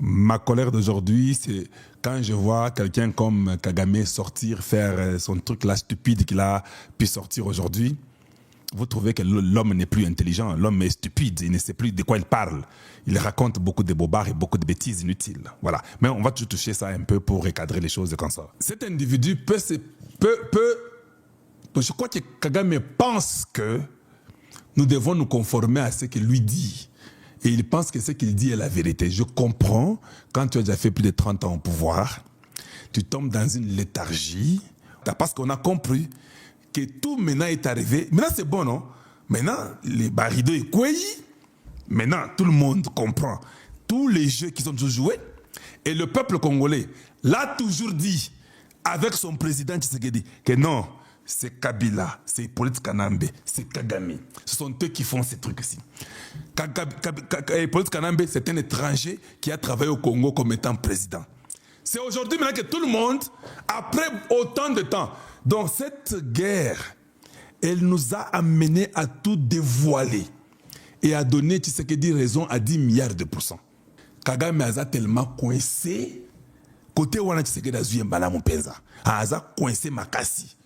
Ma colère d'aujourd'hui, c'est quand je vois quelqu'un comme Kagame sortir, faire son truc là stupide qu'il a pu sortir aujourd'hui. Vous trouvez que l'homme n'est plus intelligent, l'homme est stupide, il ne sait plus de quoi il parle. Il raconte beaucoup de bobards et beaucoup de bêtises inutiles. Voilà. Mais on va toujours toucher ça un peu pour recadrer les choses comme ça. Cet individu je crois que Kagame pense que nous devons nous conformer à ce qu'il lui dit. Et il pense que ce qu'il dit est la vérité. Je comprends, quand tu as déjà fait plus de 30 ans au pouvoir, tu tombes dans une léthargie, parce qu'on a compris que tout maintenant est arrivé. Maintenant c'est bon, non? Maintenant, les barridos est quoi? Maintenant, tout le monde comprend. Tous les jeux qui sont toujours joués. Et le peuple congolais l'a toujours dit, avec son président Tshisekedi, que non, c'est Kabila, c'est Hippolyte Kanambe, c'est Kagame. Ce sont eux qui font ces trucs-ci. Hippolyte Kanambe, c'est un étranger qui a travaillé au Congo comme étant président. C'est aujourd'hui maintenant que tout le monde, après autant de temps, donc cette guerre, elle nous a amenés à tout dévoiler et à donner Tshisekedi raison à 10 milliards de %. Kagame a tellement coincé, côté wana Tshisekedi a zuyé mbala mpenza, a coincé makasi.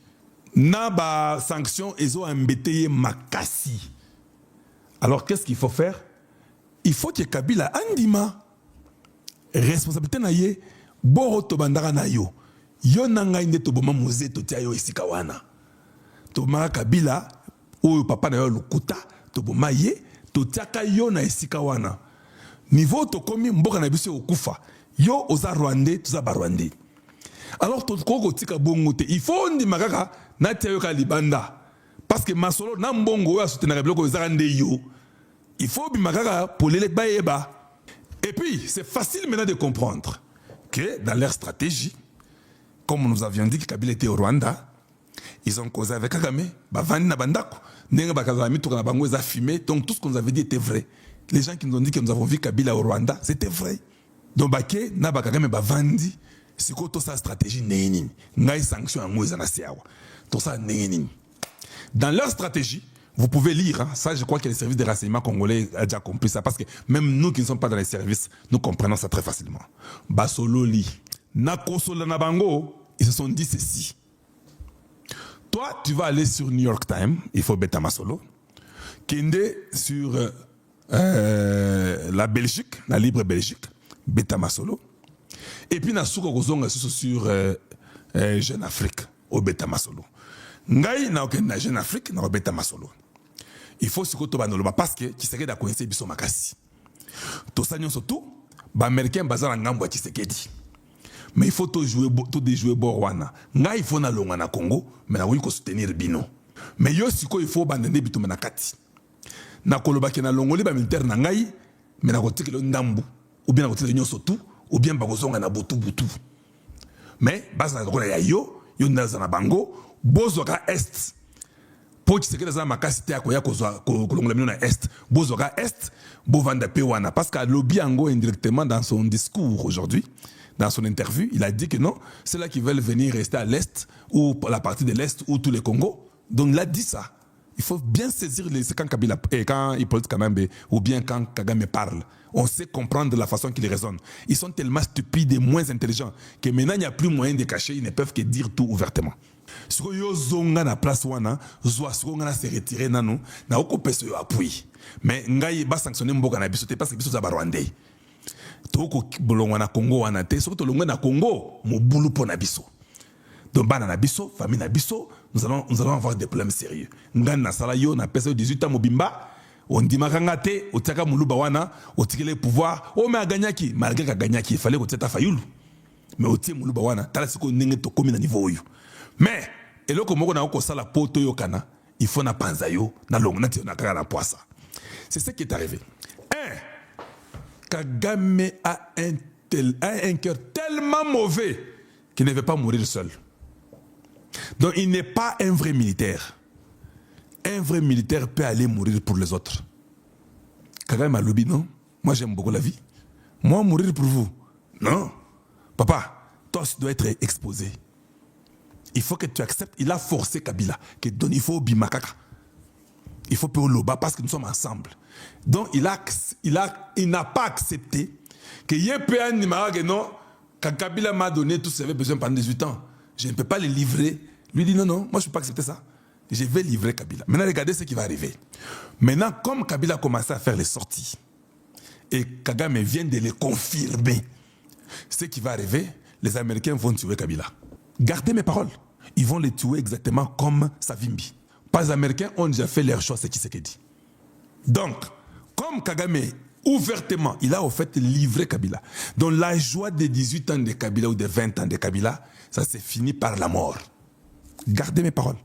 Na ba sanction, ils ont embêté makasi. Alors qu'est-ce qu'il faut faire? Il faut que Kabila andima responsabilité na ye boro to bandara na yo. Yo nanga inde to boma muze to tia yo esika wana. To ma Kabila o papa na yo lukuta to boma ye to tiaka yo na esika wana. Niveau to komi mboka na biso okufa. Yo oza Rwandais, to za ba Rwandais. Alors to koko tika bongo te. Il faut ndima kaka na tia yo ka libanda. Parce que masolo na mbongo ya soutenir biloko ezarande yo. Il faut bimakaka pour les baïeba. Et puis, c'est facile maintenant de comprendre que dans leur stratégie, comme nous avions dit que Kabila était au Rwanda, ils ont causé avec Kagame, Bavani na Bandako, Nenga Bakazami, tout Bango a fumé, donc tout ce qu'on nous avait dit était vrai. Les gens qui nous ont dit que nous avons vu Kabila au Rwanda, c'était vrai. Donc Baké, na Bakagame Bavandi, c'est quoi toute sa stratégie Nénini, Ngai sanction à Moïse Anasiawa, tout ça Nénini. Dans leur stratégie, vous pouvez lire, hein, ça je crois que les services de renseignement congolais ont déjà compris ça, parce que même nous qui ne sommes pas dans les services, nous comprenons ça très facilement. Basololi, Nakosola Nabango, ils se sont dit ceci. Toi, tu vas aller sur New York Times, il faut Beta Masolo, Kende sur la Belgique, la Libre Belgique, Beta Masolo, et puis Nasuko Kozonga sur Jeune Afrique, au Beta Masolo. Ngai na okenda Jeune Afrique na Beta Masolo. Il faut se koto banoloba parce que Tshisekedi a coincé biso makasi. To sanyo surtout ba américain bazala ngambo ya Tshisekedi. Mais il faut tout déjouer Borwana. Ngai il faut na longa na Congo, mais na ko soutenir bino. Mais yo siko il faut bandene bitu menakati. Na koloba ke na longoli ba militaire na ngai, mais na kotikelo ndambu ou bien na kotikelo nyonso tout ou bien ba kozonga na butu. Mais basa na kola ya yo ndaza na bango bozoka est. Pour Tshisekedi za makasi te akoya kozwa kolongola mino na est. Bozoka est, bovanda pe wana parce que lobby ango indirectement dans son discours aujourd'hui, dans son interview, il a dit que non, c'est là qui veulent venir rester à l'est ou la partie de l'est ou tous les Congo. Donc il a dit ça. Il faut bien saisir quand Kabila quand Hippolyte Kanambe ou bien quand Kagame parle. On sait comprendre la façon qu'ils raisonnent. Ils sont tellement stupides et moins intelligents que maintenant il n'y a plus moyen de cacher, ils ne peuvent que dire tout ouvertement. Si yo zonga na place wana, zo asonga na se retirer nanu, na oko peso yo appui. Mais ngai ba sanctionner mboka na biso te parce que biso za ba Rwandais. Toko bolongwa na Congo wana te, soko to longwa na Congo, mo bulu po na biso. Donc bana na biso, famille na biso, nous allons avoir des problèmes sérieux. Ngan na sala yo na pesa 18 ans mobimba, on dit makanga te, otaka muluba wana, otikele pouvoir, o me aganyaki, malgré ka ganyaki, il fallait ko teta fayulu. Mais otie muluba wana, tala siko ndenge to komi na niveau oyo. Mais eloko moko na ko sala poto yo kana, il faut na panza yo na longo na na kaka na poisa. C'est ce qui est arrivé. Kagame a un cœur tellement mauvais qu'il ne veut pas mourir seul. Donc il n'est pas un vrai militaire. Un vrai militaire peut aller mourir pour les autres. Kagame a lobby, non? Moi j'aime beaucoup la vie. Moi mourir pour vous. Non. Papa, toi tu dois être exposé. Il faut que tu acceptes. Il a forcé Kabila. Il faut Bimakaka. Il faut Péoloba parce que nous sommes ensemble. Donc il n'a pas accepté Que Yepéan Nimarague, non, quand Kabila m'a donné tout ce que j'avais besoin pendant 18 ans, je ne peux pas les livrer. Lui dit non, non, moi je ne peux pas accepter ça. Je vais livrer Kabila. Maintenant, regardez ce qui va arriver. Maintenant, comme Kabila a commencé à faire les sorties, et Kagame vient de les confirmer, ce qui va arriver, les Américains vont tuer Kabila. Gardez mes paroles. Ils vont les tuer exactement comme Savimbi. Pas les Américains ont déjà fait leur choix, c'est qui dit. Donc, comme Kagame, ouvertement, il a au fait livré Kabila. Donc la joie des 18 ans de Kabila ou des 20 ans de Kabila, ça s'est fini par la mort. Gardez mes paroles.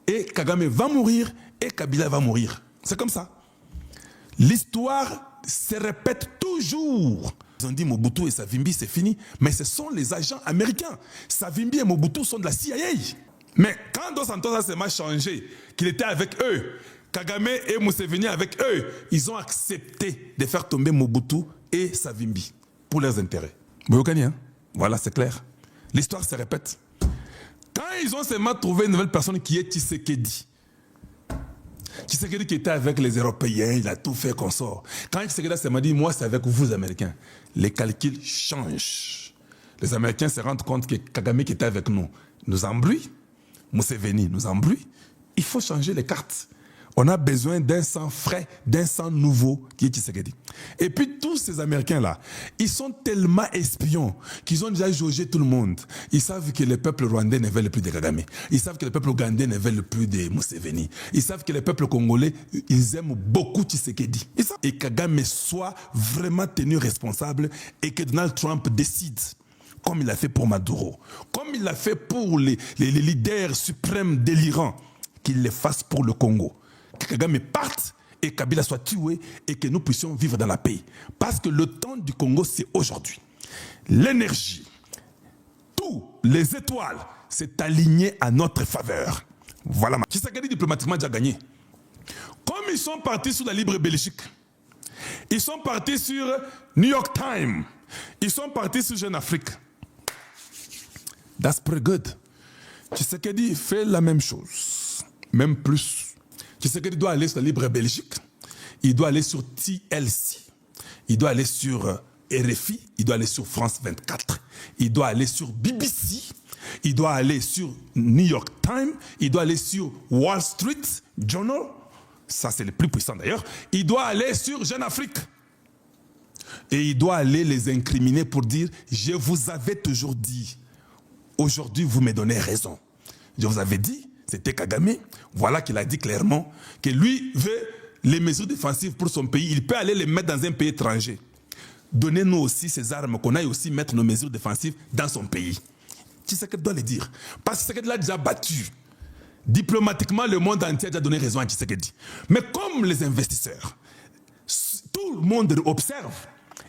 Et Kagame va mourir et Kabila va mourir. C'est comme ça. L'histoire se répète toujours. Ils ont dit Mobutu et Savimbi, c'est fini. Mais ce sont les agents américains. Savimbi et Mobutu sont de la CIA. Mais quand Dos Santos a changé, qu'il était avec eux, Kagame et Museveni avec eux, ils ont accepté de faire tomber Mobutu et Savimbi pour leurs intérêts. Vous voyez, hein? Voilà, c'est clair. L'histoire se répète. Quand ils ont seulement trouvé une nouvelle personne qui est Tshisekedi, Tshisekedi qui était avec les Européens, il a tout fait qu'on sort. Quand Tshisekedi s'est dit, moi c'est avec vous Américains, les calculs changent. Les Américains se rendent compte que Kagame qui était avec nous embrouille, Museveni nous embrouille. Il faut changer les cartes. On a besoin d'un sang frais, d'un sang nouveau qui est Tshisekedi. Et puis tous ces Américains-là, ils sont tellement espions qu'ils ont déjà jaugé tout le monde. Ils savent que le peuple rwandais ne veut plus de Kagame. Ils savent que le peuple ougandais ne veut plus de Museveni. Ils savent que le peuple congolais, ils aiment beaucoup Tshisekedi. Et Kagame soit vraiment tenu responsable et que Donald Trump décide, comme il l'a fait pour Maduro, comme il l'a fait pour les leaders suprêmes de l'Iran, qu'il le fasse pour le Congo. Que Kagame parte et Kabila soit tué et que nous puissions vivre dans la paix. Parce que le temps du Congo, c'est aujourd'hui. L'énergie, tous les étoiles, s'est aligné à notre faveur. Voilà. Tshisekedi diplomatiquement déjà gagné. Comme ils sont partis sur la libre Belgique, ils sont partis sur New York Times, ils sont partis sur Jeune Afrique. That's pretty good. Tshisekedi fait la même chose, même plus. Tshisekedi doit aller sur la libre Belgique, il doit aller sur TLC, il doit aller sur RFI, il doit aller sur France 24, il doit aller sur BBC, il doit aller sur New York Times, il doit aller sur Wall Street Journal, ça c'est le plus puissant d'ailleurs, il doit aller sur Jeune Afrique. Et il doit aller les incriminer pour dire « Je vous avais toujours dit, aujourd'hui vous me donnez raison. Je vous avais dit, c'était Kagame, voilà qu'il a dit clairement que lui veut les mesures défensives pour son pays. Il peut aller les mettre dans un pays étranger. Donnez-nous aussi ces armes, qu'on aille aussi mettre nos mesures défensives dans son pays. Tshisekedi doit le dire. Parce que Tshisekedi l'a déjà battu. Diplomatiquement, le monde entier a déjà donné raison à Tshisekedi. Mais comme les investisseurs, tout le monde observe,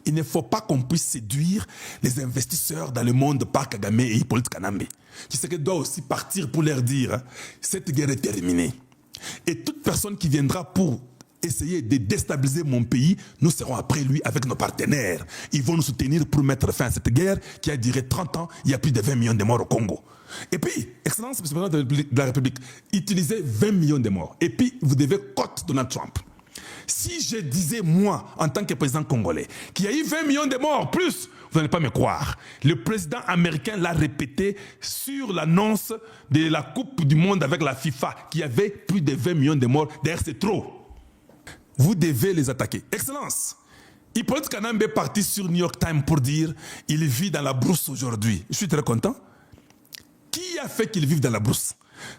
il ne faut pas qu'on puisse séduire les investisseurs dans le monde par Kagame et Hippolyte Kanambe. Tshisekedi doit aussi partir pour leur dire cette guerre est terminée. Et toute personne qui viendra pour essayer de déstabiliser mon pays, nous serons après lui avec nos partenaires. Ils vont nous soutenir pour mettre fin à cette guerre qui a duré 30 ans. Il y a plus de 20 millions de morts au Congo. Et puis, Excellence, M. le Président de la République, utilisez 20 millions de morts. Et puis, vous devez cote Donald Trump. Si je disais, moi, en tant que président congolais, qu'il y a eu 20 millions de morts, plus, vous n'allez pas me croire. Le président américain l'a répété sur l'annonce de la Coupe du Monde avec la FIFA, qu'il y avait plus de 20 millions de morts. D'ailleurs, c'est trop. Vous devez les attaquer. Excellence, Hippolyte Kanambe est parti sur New York Times pour dire il vit dans la brousse aujourd'hui. Je suis très content. Qui a fait qu'il vive dans la brousse?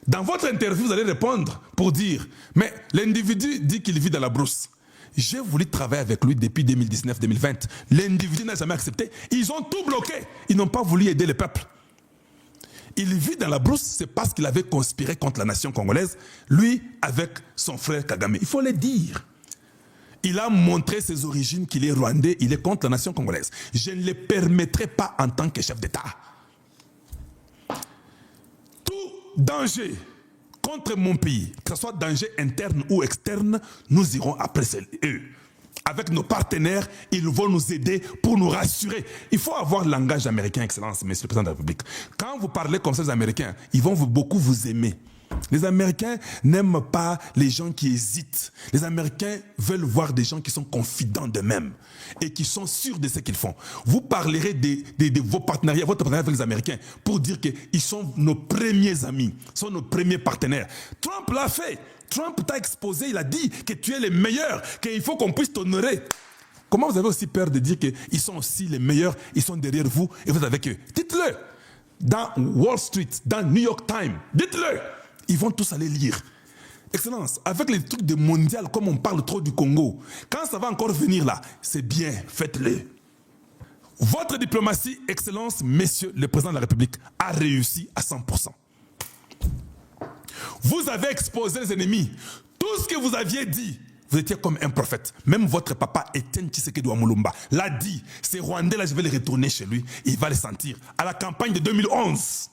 Dans votre interview, vous allez répondre pour dire mais l'individu dit qu'il vit dans la brousse. J'ai voulu travailler avec lui depuis 2019-2020. L'individu n'a jamais accepté. Ils ont tout bloqué. Ils n'ont pas voulu aider le peuple. Il vit dans la brousse, c'est parce qu'il avait conspiré contre la nation congolaise, lui avec son frère Kagame. Il faut le dire. Il a montré ses origines, qu'il est rwandais, il est contre la nation congolaise. Je ne le permettrai pas en tant que chef d'État. Tout danger contre mon pays, que ce soit danger interne ou externe, nous irons après eux. Avec nos partenaires, ils vont nous aider pour nous rassurer. Il faut avoir le langage américain, Excellence, Monsieur le Président de la République. Quand vous parlez comme ça aux Américains, ils vont beaucoup vous aimer. Les Américains n'aiment pas les gens qui hésitent. Les Américains veulent voir des gens qui sont confidents d'eux-mêmes et qui sont sûrs de ce qu'ils font. Vous parlerez de vos partenariats, votre partenariat avec les Américains pour dire qu'ils sont nos premiers amis, sont nos premiers partenaires. Trump l'a fait. Trump t'a exposé, il a dit que tu es le meilleur, qu'il faut qu'on puisse t'honorer. Comment vous avez aussi peur de dire qu'ils sont aussi les meilleurs, ils sont derrière vous et vous êtes avec eux? Dites-le. Dans Wall Street, dans New York Times, dites-le. Ils vont tous aller lire. Excellence, avec les trucs de mondial, comme on parle trop du Congo, quand ça va encore venir là, c'est bien, faites-le. Votre diplomatie, Excellence, Messieurs le Président de la République, a réussi à 100%. Vous avez exposé les ennemis. Tout ce que vous aviez dit, vous étiez comme un prophète. Même votre papa, Etienne Tshisekedi Wamulumba, l'a dit. Ces Rwandais là, je vais les retourner chez lui. Il va les sentir. À la campagne de 2011.